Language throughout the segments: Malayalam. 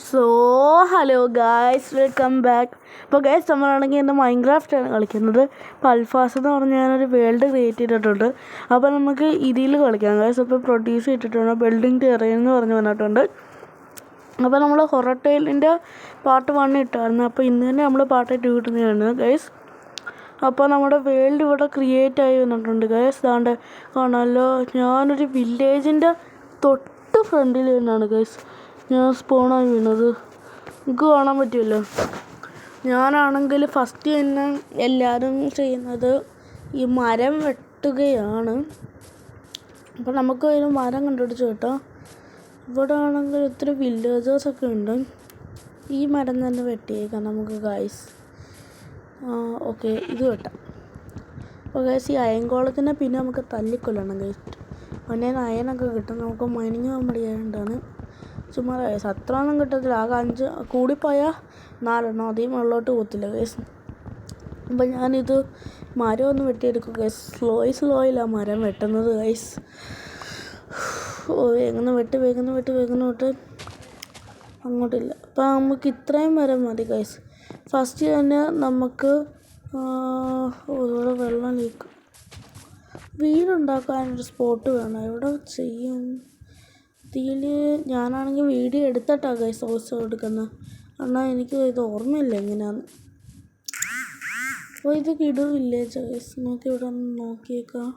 So hello guys, welcome back. അപ്പോൾ ഗായ്സ്, നമ്മളാണെങ്കിൽ ഇന്ന് മൈൻക്രാഫ്റ്റാണ് കളിക്കുന്നത്. അപ്പോൾ അൽഫാസ് എന്ന് പറഞ്ഞാൽ ഞാനൊരു വേൾഡ് ക്രിയേറ്റ് ചെയ്തിട്ടുണ്ട്. അപ്പോൾ നമുക്ക് ഇതിൽ കളിക്കാം ഗായ്സ്. അപ്പോൾ പ്രൊഡ്യൂസ് ചെയ്തിട്ടുണ്ട്, ബിൽഡിംഗ് ടെറൈൻ എന്ന് പറഞ്ഞിട്ടുണ്ട്. അപ്പോൾ നമ്മൾ ഹൊറർ ടെയിലിൻ്റെ പാർട്ട് 1 ഇട്ടായിരുന്നു. അപ്പോൾ ഇന്ന് തന്നെ നമ്മൾ പാർട്ട് 2 ഇടുന്നതാണ് ഗായ്സ്. അപ്പോൾ നമ്മുടെ വേൾഡ് ഇവിടെ ക്രിയേറ്റ് ആയി വന്നിട്ടുണ്ട് ഗായ്സ്. ദാണ്ട് കാണാമല്ലോ, ഞാനൊരു വില്ലേജിൻ്റെ തൊട്ട് ഫ്രണ്ടിൽ തന്നെയാണ് ഗായ്സ് ഞാൻ സ്പോണായി വീണത്. നിങ്ങൾക്ക് കാണാൻ പറ്റുമല്ലോ. ഞാനാണെങ്കിൽ ഫസ്റ്റ് തന്നെ എല്ലാവരും ചെയ്യുന്നത് ഈ മരം വെട്ടുകയാണ്. അപ്പോൾ നമുക്ക് ഒരു മരം കണ്ടുപിടിച്ച് കേട്ടോ. ഇവിടെ ആണെങ്കിൽ ഒത്തിരി വില്ലേജേഴ്സൊക്കെ ഉണ്ട്. ഈ മരം തന്നെ വെട്ടിയേക്കാം നമുക്ക് ഗായ്സ്. ഓക്കെ, ഇത് വെട്ടാം. അപ്പോൾ ഗായ്സ്, ഈ അയൻകോളത്തിനെ പിന്നെ നമുക്ക് തല്ലിക്കൊല്ലണം ഗായ്സ്. പിന്നെ അയനൊക്കെ കിട്ടും. നമുക്ക് മൈനിങ് മടിയായതുകൊണ്ടാണ്. ചുമ്മാ ഗൈസ്, അത്രയൊന്നും കിട്ടത്തില്ല. ആകെ 5 കൂടിപ്പോയാൽ 4 അധികം വെള്ളോട്ട് പോകത്തില്ല ഗൈസ്. അപ്പം ഞാനിത് മരം ഒന്ന് വെട്ടിയെടുക്കും ഗൈസ്. സ്ലോയിലാണ് മരം വെട്ടുന്നത് ഗൈസ്. വേഗം വെട്ട് അങ്ങോട്ടില്ല. അപ്പം നമുക്ക് ഇത്രയും മരം മതി ഗൈസ്. ഫസ്റ്റ് തന്നെ നമുക്ക് ഇവിടെ വെള്ളം ലീക്കും. വീടുണ്ടാക്കാനൊരു സ്പോട്ട് വേണം. എവിടെ ചെയ്യും? ഇതിൽ ഞാനാണെങ്കിൽ വീഡിയോ എടുത്തിട്ടാണ് ഗൈസ് സോഴ്സ് എടുക്കുന്നത്. എന്നാൽ എനിക്ക് ഇത് ഓർമ്മയില്ല എങ്ങനെയാന്ന്. അപ്പോൾ ഇത് കിടു വില്ലേജ് ഗൈസ്. നമുക്ക് ഇവിടെ ഒന്ന് നോക്കിയേക്കാം.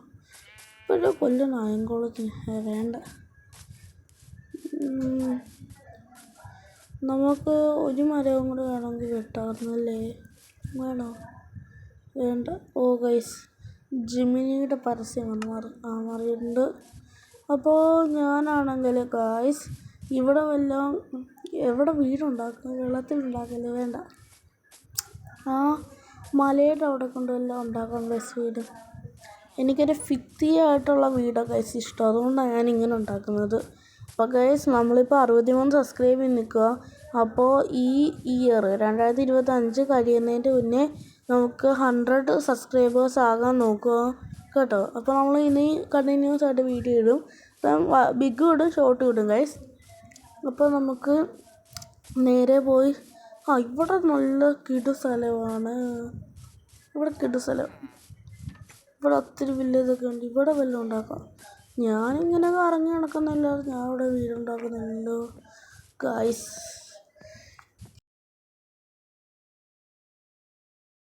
ഇപ്പോഴും കൊല്ലണം അയൻകോളത്തിന് വേണ്ട. നമുക്ക് ഒരു മരവും കൂടെ വേണമെങ്കിൽ വെട്ടാറുന്നല്ലേ. വേണോ? വേണ്ട. ഓ ഗൈസ്, ജിമിനിയുടെ പരസ്യം മാറിയിട്ടുണ്ട്. അപ്പോൾ ഞാനാണെങ്കിൽ ഗായ്സ് ഇവിടെ എവിടെ വീടുണ്ടാക്കുക? വെള്ളത്തിലുണ്ടാക്കല്ലേ. വേണ്ട. ആ മലയുടെ അവിടെ കൊണ്ടുവല്ലാം ഉണ്ടാക്കാം ഗൈസ് വീട്. എനിക്കൊരു ഫിത്തിയായിട്ടുള്ള വീടൊക്കെ ഗൈസ് ഇഷ്ടം. അതുകൊണ്ടാണ് ഞാനിങ്ങനെ ഉണ്ടാക്കുന്നത്. അപ്പോൾ ഗൈസ്, നമ്മളിപ്പോൾ 63 സബ്സ്ക്രൈബ് ചെയ്ത് നിൽക്കുക. അപ്പോൾ ഈ ഇയർ 2025 കഴിയുന്നതിൻ്റെ മുന്നേ നമുക്ക് 100 സബ്സ്ക്രൈബേഴ്സ് ആകാൻ നോക്കുക കേട്ടോ. അപ്പോൾ നമ്മൾ ഇനി കണ്ടിന്യൂസ് ആയിട്ട് വീഡിയോ ഇടും. ബിഗ് ഇടും, ഷോർട്ട് ഇടും ഗൈസ്. അപ്പോൾ നമുക്ക് നേരെ പോയി. ഇവിടെ നല്ല കിടു സ്ഥലമാണ്. ഇവിടെ ഒത്തിരി വില്ലേജൊക്കെ ഉണ്ട്. ഇവിടെ വല്ലതും ഉണ്ടാക്കാം. ഞാനിങ്ങനെ കറങ്ങി നടക്കുന്നില്ല. ഞാൻ ഇവിടെ വീടുണ്ടാക്കുന്നുണ്ടല്ലോ ഗൈസ്.